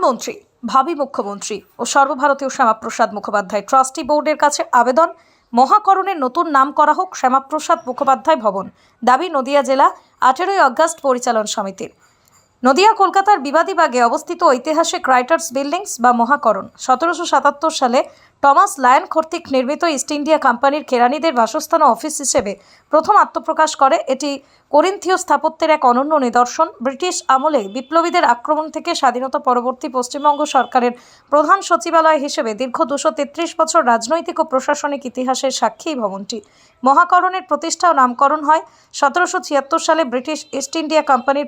প্রধানমন্ত্রী, ভাবী মুখ্যমন্ত্রী ও সর্বভারতীয় শ্যামাপ্রসাদ মুখোপাধ্যায় ট্রাস্টি বোর্ডের কাছে আবেদন, মহাকরণের নতুন নাম করা হোক শ্যামাপ্রসাদ মুখোপাধ্যায় ভবন। দাবি নদিয়া জেলা 18ই আগস্ট পরিচালন সমিতির। নদিয়া কলকাতার বিবাদীবাগে অবস্থিত ঐতিহাসিক রাইটার্স বিল্ডিংস বা মহাকরণ 1777 সালে টমাস লায়ন কর্তৃক নির্মিত ইস্ট ইন্ডিয়া কোম্পানির কেরানিদের বাসস্থান ও অফিস হিসেবে প্রথম আত্মপ্রকাশ করে। এটি কোরিন্থীয় স্থাপত্যের এক অনন্য নিদর্শন। ব্রিটিশ আমলে বিপ্লবীদের আক্রমণ থেকে স্বাধীনতা পরবর্তী পশ্চিমবঙ্গ সরকারের প্রধান সচিবালয় হিসেবে দীর্ঘ 233 বছর রাজনৈতিক ও প্রশাসনিক ইতিহাসের সাক্ষী এই ভবনটি। মহাকরণের প্রতিষ্ঠা ও নামকরণ হয় 1776 সালে। ব্রিটিশ ইস্ট ইন্ডিয়া কোম্পানির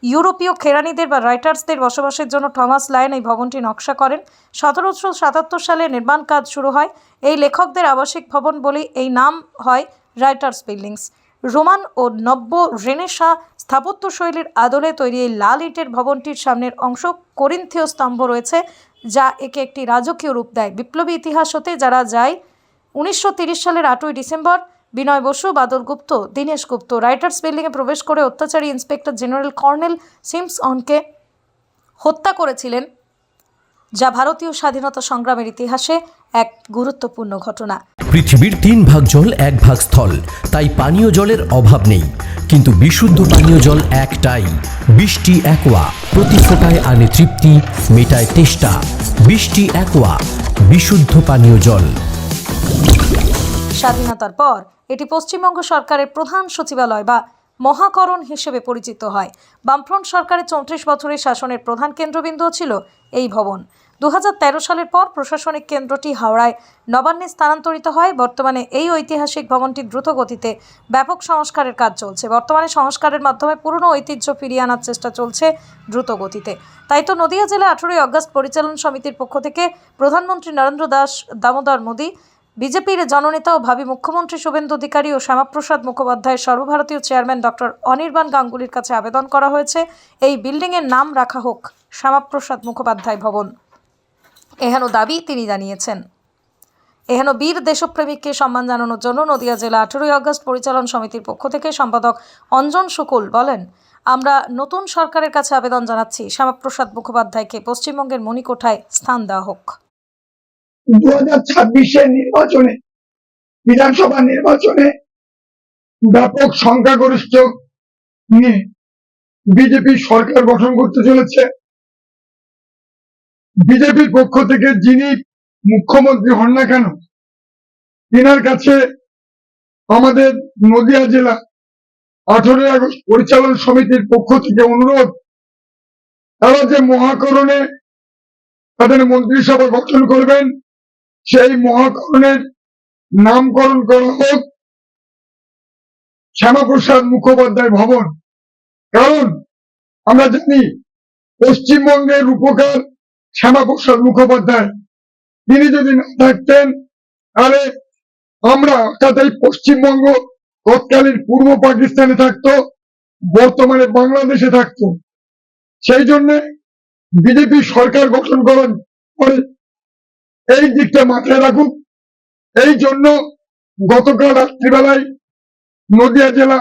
ইউরোপীয় কেরানিদের বা রাইটার্সদের বসবাসের জন্য টমাস লায়ন এই ভবনটি নকশা করেন। 1777 সালে নির্মাণ কাজ শুরু হয়। এই লেখকদের আবাসিক ভবন বলেই এই নাম হয় রাইটার্স বিল্ডিংস। রোমান ও নব্য রেনেসাঁ স্থাপত্যশৈলীর আদলে তৈরি এই লাল ইটের ভবনটির সামনের অংশ কোরিন্থীয় স্তম্ভ রয়েছে, যা একে একটি রাজকীয় রূপ দেয়। বিপ্লবী ইতিহাস হতে যারা যায় 1930 সালের 8ই ডিসেম্বর বিনয় বসু, বাদল গুপ্ত, দীনেশ গুপ্ত রাইটার্স বিল্ডিংয়ে প্রবেশ করে অত্যাচারী ইন্সপেক্টর জেনারেল কর্নেল সিমসনকে হত্যা করেছিলেন, যা ভারতীয় স্বাধীনতা সংগ্রামের ইতিহাসে এক গুরুত্বপূর্ণ ঘটনা। পৃথিবীর 3 ভাগ জল 1 ভাগ স্থল, তাই পানীয় জলের অভাব নেই। কিন্তু বিশুদ্ধ পানীয় জল একটাই, বৃষ্টি অ্যাকোয়া। প্রতি ফোঁটায় আনে তৃপ্তি, মেটায় তেষ্টা। বৃষ্টি অ্যাকোয়া, বিশুদ্ধ পানীয় জল। স্বাধীনতার পর এটি পশ্চিমবঙ্গ সরকারের প্রধান সচিবালয় বা মহাকরণ হিসেবে পরিচিত হয়। বামফ্রন্ট সরকারের 34 বছরের শাসনের প্রধান কেন্দ্রবিন্দু ছিল এই ভবন। 2013 সালের পর প্রশাসনিক কেন্দ্রটি হাওড়ায় নবান্নে স্থানান্তরিত হয়। বর্তমানে এই ঐতিহাসিক ভবনটি দ্রুত গতিতে ব্যাপক সংস্কারের কাজ চলছে। বর্তমানে সংস্কারের মাধ্যমে পুরনো ঐতিহ্য ফিরিয়ে আনার চেষ্টা চলছে দ্রুত গতিতে। তাই তো নদিয়া জেলা 18ই আগস্ট পরিচালন সমিতির পক্ষ থেকে প্রধানমন্ত্রী নরেন্দ্র দামোদর মোদী, বিজেপির জননেতা ও ভাবী মুখ্যমন্ত্রী শুভেন্দু অধিকারী ও শ্যামাপ্রসাদ মুখোপাধ্যায়ের সর্বভারতীয় চেয়ারম্যান ডক্টর অনির্বাণ গাঙ্গুলির কাছে আবেদন করা হয়েছে এই বিল্ডিংয়ের নাম রাখা হোক শ্যামাপ্রসাদ মুখোপাধ্যায় ভবন। এহেন দাবি তিনি জানিয়েছেন। এহেন বীর দেশপ্রেমিককে সম্মান জানানোর জন্য নদিয়া জেলা 18ই আগস্ট পরিচালন সমিতির পক্ষ থেকে সম্পাদক অঞ্জন শুকুল বলেন, আমরা নতুন সরকারের কাছে আবেদন জানাচ্ছি শ্যামাপ্রসাদ মুখোপাধ্যায়কে পশ্চিমবঙ্গের মণিকোঠায় স্থান দেওয়া হোক। 2026-এর নির্বাচনে, বিধানসভা নির্বাচনে ব্যাপক সংখ্যাগরিষ্ঠ নিয়ে বিজেপি সরকার গঠন করতে চলেছে। বিজেপির পক্ষ থেকে যিনি মুখ্যমন্ত্রী হন না কেন, তিনার কাছে আমাদের নদিয়া জেলা 18ই আগস্ট পরিচালন সমিতির পক্ষ থেকে অনুরোধ, তারা যে মহাকরণে তাদের মন্ত্রিসভা গঠন করবেন, সেই মহাকরণের নামকরণ করা হোক শ্যামাপ্রসাদ মুখোপাধ্যায় ভবন। কারণ আমরা জানি পশ্চিমবঙ্গের রূপকার শ্যামাপ্রসাদ মুখোপাধ্যায়, তিনি যদি না থাকতেন তাহলে আমরা অর্থাৎ এই পশ্চিমবঙ্গ তৎকালীন পূর্ব পাকিস্তানে থাকতো, বর্তমানে বাংলাদেশে থাকতো। সেই জন্য বিজেপি সরকার গঠন করার পরে এই দিকটা মাথায় রাখুক। এই জন্য গতকাল রাত্রিবেলায় নদিয়া জেলা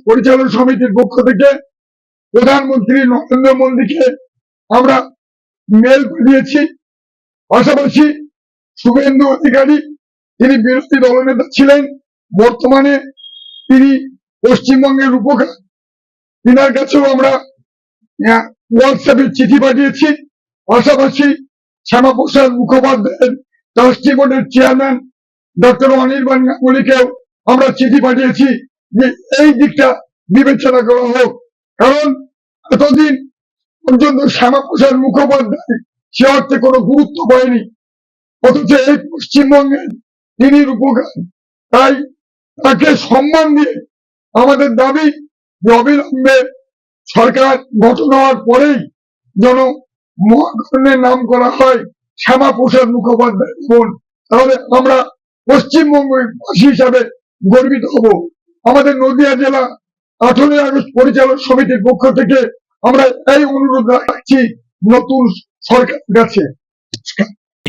পরিচালন সমিতির পক্ষ থেকে প্রধানমন্ত্রী নরেন্দ্র মোদীকে আমরা মেল পাঠিয়েছি। পাশাপাশি শুভেন্দু অধিকারী, তিনি বিরোধী দলনেতা ছিলেন, বর্তমানে তিনি পশ্চিমবঙ্গের রূপকার, তিনার কাছেও আমরা হোয়াটসঅ্যাপে চিঠি পাঠিয়েছি। পাশাপাশি শ্যামাপ্রসাদ মুখোপাধ্যায়ের ট্রাস্টি বোর্ডের চেয়ারম্যান ডক্টর অনির্বাণ গাঙ্গুলিকেও আমরা চিঠি পাঠিয়েছি যে এই দিকটা বিবেচনা করা হোক। কারণ এতদিন পর্যন্ত শ্যামাপ্রসাদ মুখোপাধ্যায় সে অর্থে কোনো গুরুত্ব পায়নি, অথচ এই পশ্চিমবঙ্গের তিনি রূপকার। তাই তাকে সম্মান দিয়ে আমাদের দাবি যে অবিলম্বে সরকার গঠন হওয়ার পরেই যেন মহাকরণের নাম করা হয় শ্যামাপ্রসাদ মুখোপাধ্যায় ভবন। তাহলে আমরা পশ্চিমবঙ্গের বাসী হিসাবে গর্বিত হব। আমাদের নদিয়া জেলা 18ই আগস্ট পরিচালন সমিতির পক্ষ থেকে আমরা এই অনুরোধ রাখছি নতুন সরকারের কাছে।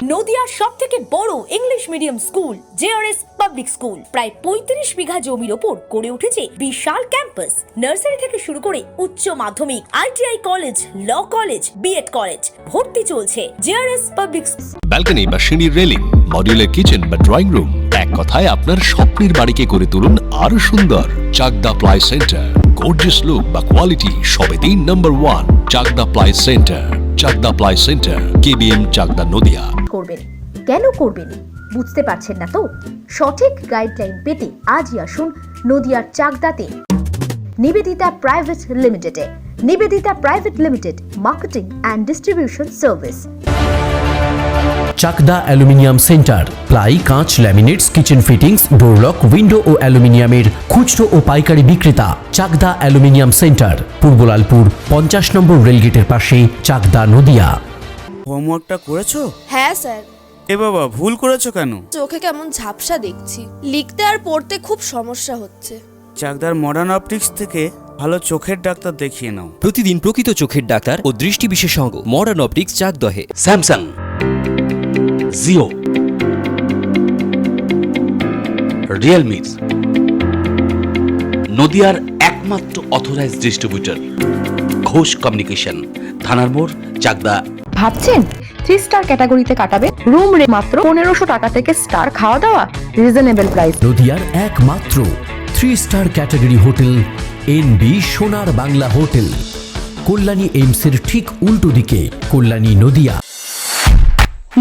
নদিয়ার সবথেকে বড় English medium school JRS public school প্রায় 35 বিঘা জমির ওপর গড়ে উঠেছে বিশাল ক্যাম্পাস। নার্সারি থেকে শুরু করে উচ্চ মাধ্যমিক, ITI college, law college, BEd college, ভর্তি চলছে জেআরএস পাবলিক। ব্যালকনি বা সিঁড়ির রেলিং, মডিউলার কিচেন বা ড্রয়িং রুম, এক কথায় আপনার স্বপ্নের বাড়িকে করে তুলুন আরো সুন্দর। Chakdah ply centre, gorgeous look বা কোয়ালিটি সবে 3 number 1 Chakdah ply centre. Chakdah ply centre, KBM, Chakdah, Nadia. করবেন কেন করবেন বুঝতে পারছেন না তো? সঠিক গাইডলাইন পেতে আজই আসুন নদিয়ার চাকদাতে নিবেদিতা প্রাইভেট লিমিটেডে। Nivedita private limited, marketing and distribution service. Chakdah aluminium centre, ply, কাঁচ, laminates, kitchen fittings, door lock, window ও অ্যালুমিনিয়ামের খুচরো ও পাইকারি বিক্রেতা। চাকদা অ্যালুমিনিয়াম সেন্টার, পূর্ব লালপুর 50 নম্বর রেলগেটের পাশে, চাকদা, নদিয়া। হোমওয়ার্কটা করেছো? হ্যাঁ স্যার। এ বাবা, ভুল করেছো কেন? চোখে কেমন ঝাপসা দেখছি, লিখতে আর পড়তে খুব সমস্যা হচ্ছে। চাকদার মডার্ন অপটিক্স থেকে ভালো চোখের ডাক্তার দেখিয়ে নাও। প্রতিদিন প্রকৃত চোখের ডাক্তার ও দৃষ্টি বিশেষজ্ঞ মডার্ন অপটিক্স, চাকদহে। স্যামসাং, জিও, রিয়েলমি, নদিয়ার একমাত্র অথরাইজড ডিস্ট্রিবিউটর ঘোষ কমিউনিকেশন, থানার মোড়, চাকদা। ভাবছেন 3 স্টার ক্যাটাগরিতে কাটাবে? রুম রে মাত্র 1500 টাকা থেকে স্টার, খাওয়া দাওয়া রিজনেবল প্রাইস। নদিয়ার একমাত্র 3 স্টার ক্যাটাগরি হোটেল এনবি সোনার বাংলা হোটেল, কল্যাণী এইমসের ঠিক উল্টো দিকে, কল্যাণী, নদিয়া।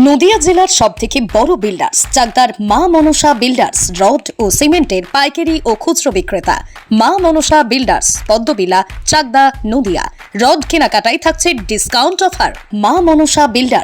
নদিয়া জেলার সবথেকে বড় বিল্ডার্স চাকদার মা মনসা বিল্ডার্স, রড ও সিমেন্টের পাইকারি ও খুচরো বিক্রেতা। মা মনসা বিল্ডার্স, পদ্মবিলা, চাকদা, নদিয়া। রড কেনাকাটায় থাকছে ডিসকাউন্ট অফার। মা মনসা বিল্ডার্স।